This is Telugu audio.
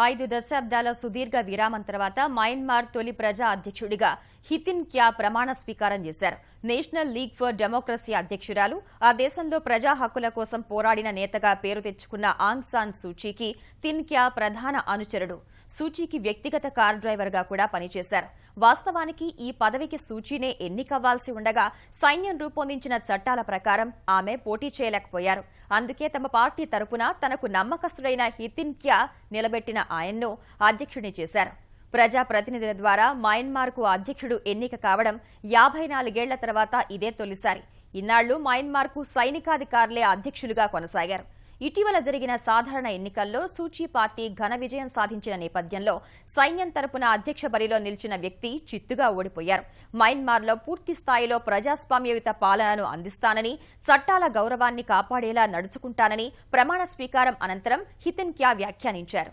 5 దశాబ్దాల సుదీర్ఘ విరామం తర్వాత మయన్మార్ తొలి ప్రజా అధ్యక్షుడిగా హితిన్ క్యా ప్రమాణ స్వీకారం చేశారు. నేషనల్ లీగ్ ఫర్ డెమోక్రసీ అధ్యక్షురాలు, ఆ దేశంలో ప్రజా హక్కుల కోసం పోరాడిన నేతగా పేరు తెచ్చుకున్న ఆంగ్ సాన్ సూచీకి తిన్ క్యా ప్రధాన అనుచరుడు. సూచీకి వ్యక్తిగత కార్ డ్రైవర్గా కూడా పనిచేశారు. వాస్తవానికి ఈ పదవికి సూచీనే ఎన్నికవ్వాల్సి ఉండగా సైన్యం రూపొందించిన చట్టాల ప్రకారం ఆమె పోటీ చేయలేకపోయారు. అందుకే తమ పార్టీ తరపున తనకు నమ్మకస్తుడైన హితిన్ క్యా నిలబెట్టిన ఆయన్ను అధ్యక్షుడిని చేశారు. ప్రజా ప్రతినిధుల ద్వారా మయన్మార్కు అధ్యక్షుడు ఎన్నిక కావడం 54 ఏళ్ల తర్వాత ఇదే తొలిసారి. ఇన్నాళ్లు మయన్మార్కు సైనికాధికారులే అధ్యక్షులుగా కొనసాగారు. ఇటీవల జరిగిన సాధారణ ఎన్నికల్లో సూచీ పార్టీ ఘన విజయం సాధించిన నేపథ్యంలో సైన్యం తరపున అధ్యక్ష బరిలో నిలిచిన వ్యక్తి చిత్తుగా ఓడిపోయారు. మయన్మార్లో పూర్తి స్థాయిలో ప్రజాస్వామ్యయుత పాలనను అందిస్తానని, చట్టాల గౌరవాన్ని కాపాడేలా నడుచుకుంటానని ప్రమాణ స్వీకారం అనంతరం హితిన్ క్యా వ్యాఖ్యానించారు.